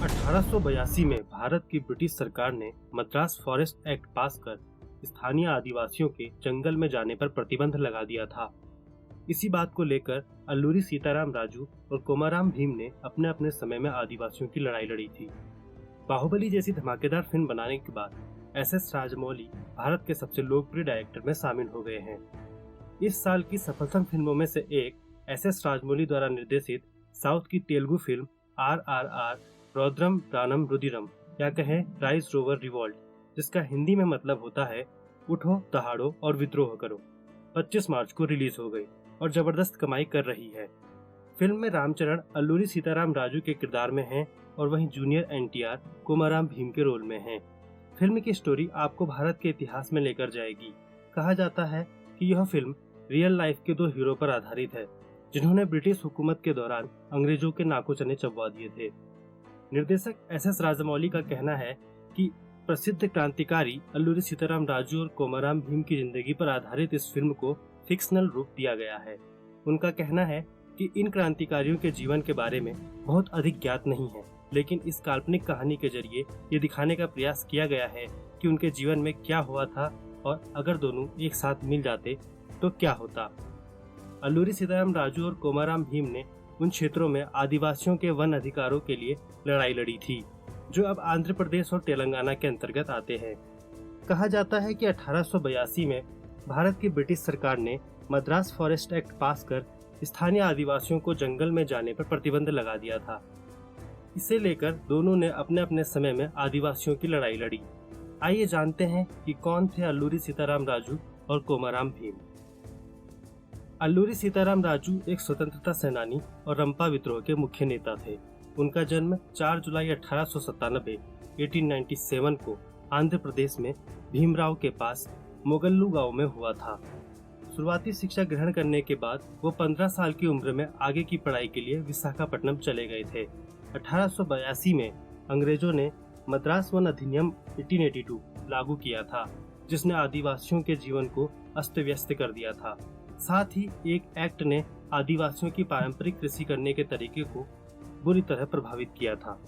1882 में भारत की ब्रिटिश सरकार ने मद्रास फॉरेस्ट एक्ट पास कर स्थानीय आदिवासियों के जंगल में जाने पर प्रतिबंध लगा दिया था। इसी बात को लेकर अल्लूरी सीताराम राजू और कोमाराम भीम ने अपने अपने समय में आदिवासियों की लड़ाई लड़ी थी। बाहुबली जैसी धमाकेदार फिल्म बनाने के बाद एस राजमौली भारत के सबसे लोकप्रिय डायरेक्टर में शामिल हो गए हैं। इस साल की सफलतम फिल्मों में से एक एस राजमौली द्वारा निर्देशित साउथ की तेलुगु फिल्म RRR रौद्रम दानम रुधिरम या कहें राइज रोवर रिवॉल्ट, जिसका हिंदी में मतलब होता है उठो दहाड़ो और विद्रोह करो, 25 मार्च को रिलीज हो गई और जबरदस्त कमाई कर रही है। फिल्म में रामचरण अल्लूरी सीताराम राजू के किरदार में हैं और वहीं जूनियर NTR कोमाराम भीम के रोल में हैं। फिल्म की स्टोरी आपको भारत के इतिहास में लेकर जाएगी। कहा जाता है कि यह फिल्म रियल लाइफ के दो हीरो पर आधारित है, जिन्होंने ब्रिटिश हुकूमत के दौरान अंग्रेजों के नाकों चने चबवा दिए थे। निर्देशक एस राजमौली का कहना है कि प्रसिद्ध क्रांतिकारी अल्लूरी सीताराम राजू और कोमाराम भीम की जिंदगी पर आधारित इस फिल्म को फिक्शनल रूप दिया गया है। उनका कहना है कि इन क्रांतिकारियों के जीवन के बारे में बहुत अधिक ज्ञात नहीं है, लेकिन इस काल्पनिक कहानी के जरिए ये दिखाने का प्रयास किया गया है कि उनके जीवन में क्या हुआ था और अगर दोनों एक साथ मिल जाते तो क्या होता। अल्लूरी सीताराम राजू और कोमाराम भीम ने उन क्षेत्रों में आदिवासियों के वन अधिकारों के लिए लड़ाई लड़ी थी, जो अब आंध्र प्रदेश और तेलंगाना के अंतर्गत आते हैं। कहा जाता है कि 1882 में भारत की ब्रिटिश सरकार ने मद्रास फॉरेस्ट एक्ट पास कर स्थानीय आदिवासियों को जंगल में जाने पर प्रतिबंध लगा दिया था। इसे लेकर दोनों ने अपने अपने समय में आदिवासियों की लड़ाई लड़ी। आइए जानते हैं कि कौन थे अल्लूरी सीताराम राजू और कोमाराम भीम। अल्लूरी सीताराम राजू एक स्वतंत्रता सेनानी और रंपा विद्रोह के मुख्य नेता थे। उनका जन्म 4 जुलाई 1897 को आंध्र प्रदेश में भीमराव के पास मोगल्लू गांव में हुआ था। शुरुआती शिक्षा ग्रहण करने के बाद वो 15 साल की उम्र में आगे की पढ़ाई के लिए विशाखापट्टनम चले गए थे। 1882 में अंग्रेजों ने मद्रास वन अधिनियम 1882 लागू किया था, जिसने आदिवासियों के जीवन को अस्त व्यस्त कर दिया था। साथ ही एक एक्ट ने आदिवासियों की पारंपरिक कृषि करने के तरीके को बुरी तरह प्रभावित किया था।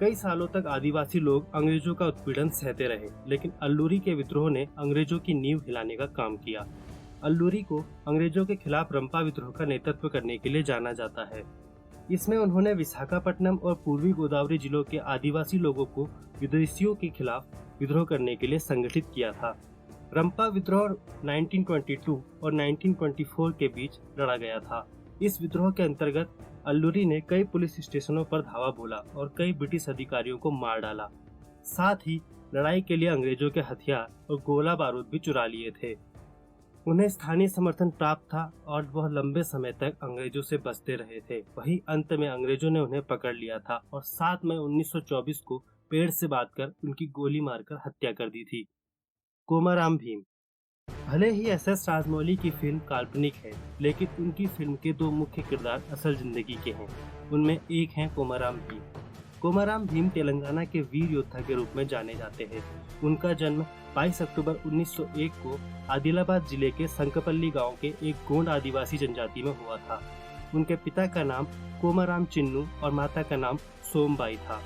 कई सालों तक आदिवासी लोग अंग्रेजों का उत्पीड़न सहते रहे, लेकिन अल्लूरी के विद्रोह ने अंग्रेजों की नींव हिलाने का काम किया। अल्लूरी को अंग्रेजों के खिलाफ रंपा विद्रोह का नेतृत्व करने के लिए जाना जाता है। इसमें उन्होंने विशाखापट्टनम और पूर्वी गोदावरी जिलों के आदिवासी लोगों को विदेशियों के खिलाफ विद्रोह करने के लिए संगठित किया था। रंपा विद्रोह 1922 और 1924 के बीच लड़ा गया था। इस विद्रोह के अंतर्गत अल्लूरी ने कई पुलिस स्टेशनों पर धावा बोला और कई ब्रिटिश अधिकारियों को मार डाला। साथ ही लड़ाई के लिए अंग्रेजों के हथियार और गोला बारूद भी चुरा लिए थे। उन्हें स्थानीय समर्थन प्राप्त था और वह लंबे समय तक अंग्रेजों से बचते रहे थे। वहीं अंत में अंग्रेजों ने उन्हें पकड़ लिया था और 7 मई 1924 को पेड़ से बांधकर उनकी गोली मारकर हत्या कर दी थी। कोमाराम भीम। भले ही एस राजमौली की फिल्म काल्पनिक है, लेकिन उनकी फिल्म के दो मुख्य किरदार असल जिंदगी के हैं। उनमें एक है कोमाराम भीम। कोमाराम भीम तेलंगाना के वीर योद्धा के रूप में जाने जाते हैं। उनका जन्म 22 अक्टूबर 1901 को आदिलाबाद जिले के संकपल्ली गांव के एक गोंड आदिवासी जनजाति में हुआ था। उनके पिता का नाम कोमाराम चिन्नू और माता का नाम सोमबाई था।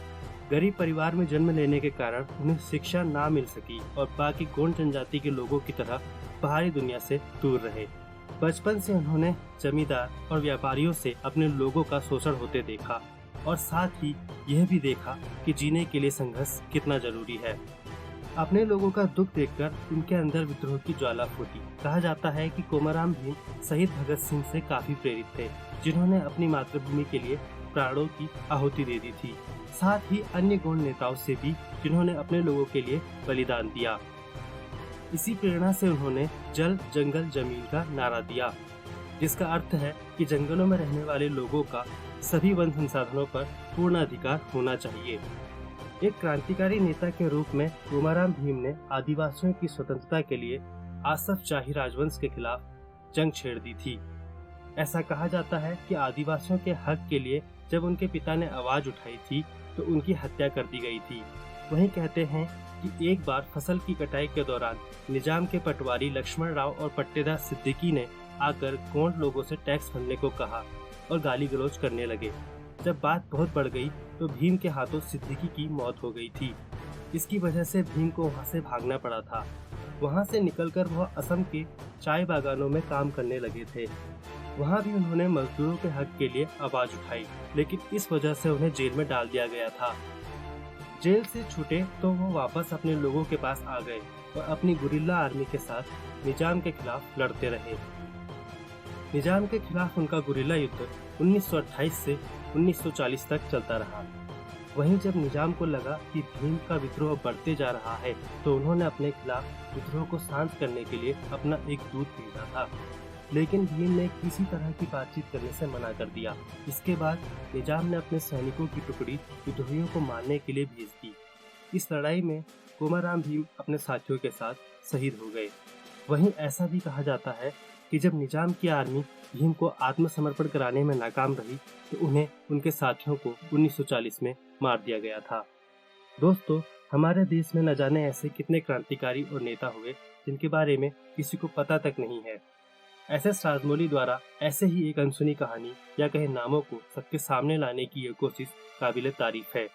गरीब परिवार में जन्म लेने के कारण उन्हें शिक्षा ना मिल सकी और बाकी गोंड जनजाति के लोगों की तरह बाहरी दुनिया से दूर रहे। बचपन से उन्होंने जमींदार और व्यापारियों से अपने लोगों का शोषण होते देखा और साथ ही यह भी देखा कि जीने के लिए संघर्ष कितना जरूरी है। अपने लोगों का दुख देखकर उनके अंदर विद्रोह की ज्वाला फूटी। कहा जाता है कि कोमाराम भीम शहीद भगत सिंह से काफी प्रेरित थे, जिन्होंने अपनी मातृभूमि के लिए प्राणों की आहुति दे दी थी। साथ ही अन्य गोंड नेताओं से भी, जिन्होंने अपने लोगों के लिए बलिदान दिया। इसी प्रेरणा से उन्होंने जल जंगल जमीन का नारा दिया, जिसका अर्थ है कि जंगलों में रहने वाले लोगों का सभी वन संसाधनों पर पूर्ण अधिकार होना चाहिए। एक क्रांतिकारी नेता के रूप में कोमाराम भीम ने आदिवासियों की स्वतंत्रता के लिए आसफ जाही राजवंश के खिलाफ जंग छेड़ दी थी। ऐसा कहा जाता है कि आदिवासियों के हक के लिए जब उनके पिता ने आवाज उठाई थी तो उनकी हत्या कर दी गई थी। वहीं कहते हैं कि एक बार फसल की कटाई के दौरान निजाम के पटवारी लक्ष्मण राव और पट्टेदार सिद्दीकी ने आकर गोंड लोगों से टैक्स भरने को कहा और गाली गलौज करने लगे, जब बात बहुत बढ़ गई तो भीम के हाथों सिद्दीकी की मौत हो गई थी। इसकी वजह से भीम को वहाँ से भागना पड़ा था। वहाँ से निकलकर वह असम के चाय बागानों में काम करने लगे थे। वहाँ भी उन्होंने मजदूरों के हक के लिए आवाज उठाई, लेकिन इस वजह से उन्हें जेल में डाल दिया गया था। जेल से छूटे तो वो वापस अपने लोगों के पास आ गए और अपनी गुरिल्ला आर्मी के साथ निजाम के खिलाफ लड़ते रहे। निजाम के खिलाफ उनका गुरिल्ला युद्ध 1928 से 1940 तक चलता रहा। वहीं जब निजाम को लगा कि भीम का विद्रोह बढ़ते जा रहा है तो उन्होंने अपने खिलाफ विद्रोह को शांत करने के लिए अपना एक दूत भेजा था, लेकिन भीम ने किसी तरह की बातचीत करने से मना कर दिया। इसके बाद निजाम ने अपने सैनिकों की टुकड़ी विद्रोहियों को मारने के लिए भेज दी। इस लड़ाई में कोमाराम भीम अपने साथियों के साथ शहीद हो गए। वहीं ऐसा भी कहा जाता है कि जब निजाम की आर्मी भीम को आत्मसमर्पण कराने में नाकाम रही तो उन्हें उनके साथियों को 1940 में मार दिया गया था। दोस्तों, हमारे देश में न जाने ऐसे कितने क्रांतिकारी और नेता हुए जिनके बारे में किसी को पता तक नहीं है। एस.एस. राजमौली द्वारा ऐसे ही एक अनसुनी कहानी या कहे नामों को सबके सामने लाने की ये कोशिश काबिले तारीफ है।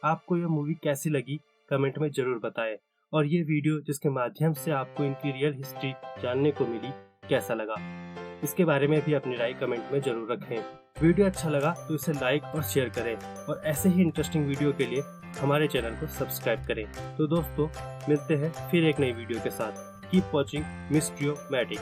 आपको यह मूवी कैसी लगी कमेंट में जरूर बताएं, और ये वीडियो जिसके माध्यम से आपको इनकी रियल हिस्ट्री जानने को मिली कैसा लगा, इसके बारे में भी अपनी राय कमेंट में जरूर रखें। वीडियो अच्छा लगा तो इसे लाइक और शेयर करें, और ऐसे ही इंटरेस्टिंग वीडियो के लिए हमारे चैनल को सब्सक्राइब करें। तो दोस्तों, मिलते हैं फिर एक नई वीडियो के साथ। Keep watching मिस्ट्रियोमैटिक।